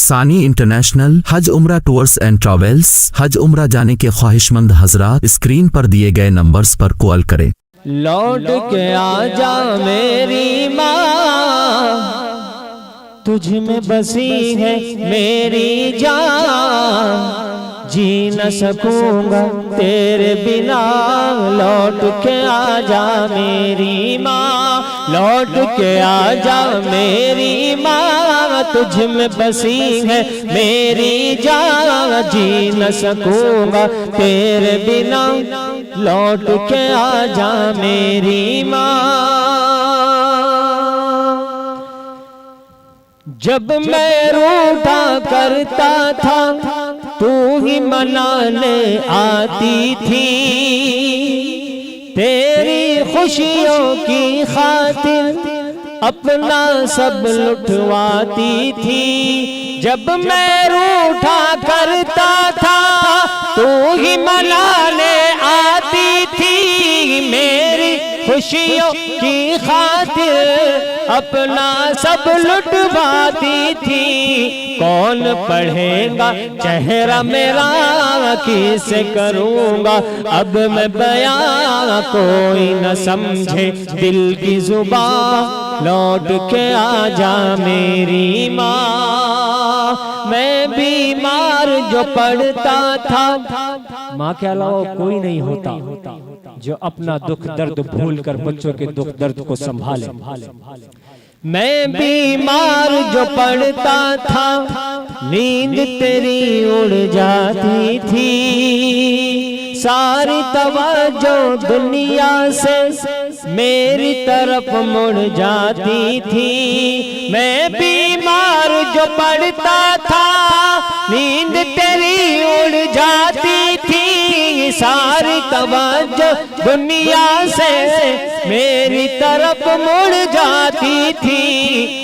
सानी इंटरनेशनल हज उम्रा टूर्स एंड ट्रैवल्स। हज उम्रा जाने के ख्वाहिशमंद हजरात स्क्रीन पर दिए गए नंबर्स पर कॉल करें। लौट के आजा मेरी माँ, तुझ में बसी है मेरी जान, जी न सकूंगा तेरे बिना। लौट के आजा मेरी माँ, लौट के आजा मेरी माँ, तुझ में बसी है मेरी जान, जी न सकूंगा तेरे बिना। लौट के आजा मेरी माँ। जब मैं रूठा करता था तू ही मनाने आती थी, तेरी खुशियों की खातिर अपना सब लुटवाती थी। जब मैं रूठा करता था तू ही मनाने आती थी, मेरी खुशियों की खातिर अपना सब लुटवाती थी। कौन पढ़ेगा चेहरा मेरा, किसे करूँगा अब मैं बयां, कोई न समझे दिल की जुबान। लौट के आजा मेरी माँ, मैं बीमार जो पड़ता था, माँ के अलावा कोई नहीं होता जो अपना दुख दर्द भूल कर बच्चों के दुख दर्द को संभाले। मैं बीमार जो पड़ता था, नींद तेरी उड़ जाती थी, सारी तवज्जो दुनिया से मेरी तरफ मुड़ जाती थी। मैं बीमार जो पड़ता था, नींद तेरी उड़ जाती थी, सारी तवज्जो दुनिया से मेरी तरफ मुड़ जाती थी।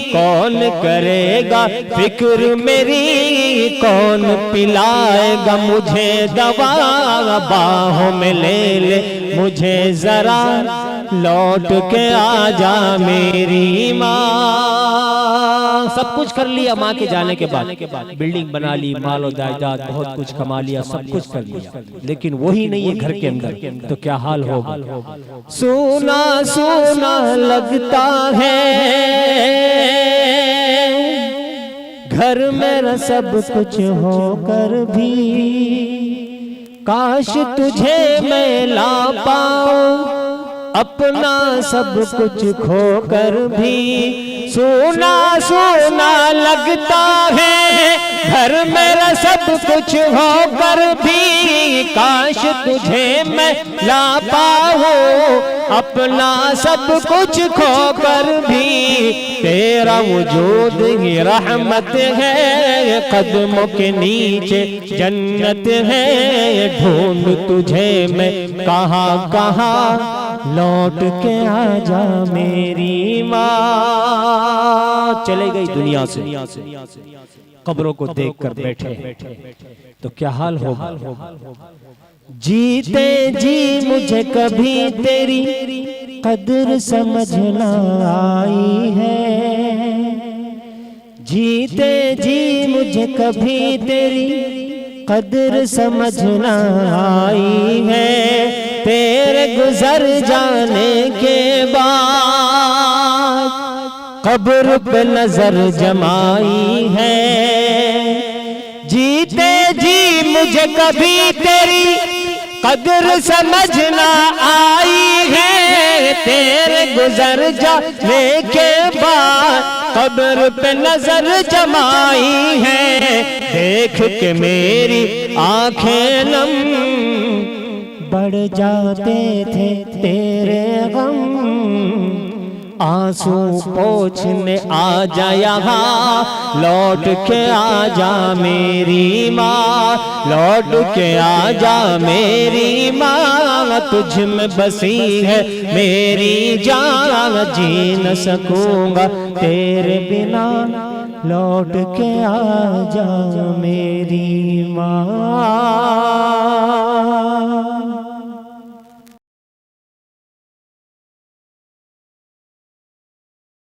कौन करेगा फिक्र मेरी, कौन पिलाएगा मुझे दवा, बाहों में ले मुझे जरा। लौट के आजा मेरी माँ। सब कुछ कर लिया माँ के जाने के बाद, बिल्डिंग बना ली, मालो जायदाद बहुत कुछ कमा लिया, सब कुछ कर लिया, लेकिन वही नहीं है घर के अंदर, तो क्या हाल होगा। सोना सोना लगता है घर मेरा सब कुछ होकर भी, काश तुझे मैं ला पाऊं अपना सब कुछ खोकर भी। सोना सोना लगता है घर मेरा सब कुछ होकर भी, काश तुझे मैं ला पाऊं अपना सब कुछ खोकर भी। तेरा वजूद ही रहमत है, कदमों के नीचे जन्नत है, ढूंढ तुझे मैं कहाँ कहाँ। लौट के आजा मेरी माँ। चले गई दुनिया से, कब्रों को देखकर बैठे तो क्या हाल होगा। जीते जी मुझे कभी तेरी कदर समझ ना आई है, जीते जी मुझे कभी तेरी कदर समझ ना आई है। तेरे गुजर जाने के बाद कब्र पे नजर जमाई है, जीते जी मुझे कभी तेरी कदर समझ ना आई है। तेरे गुजर जाने के बाद कब्र पे नजर जमाई है। देख के मेरी आंखें नम बढ़ जाते थे तेरे गम, आंसू पोंछने आजा यहाँ। लौट के आजा मेरी माँ, लौट के आजा मेरी माँ, तुझ में बसी है मेरी जान, जी न सकूंगा तेरे बिना। लौट के आजा मेरी माँ।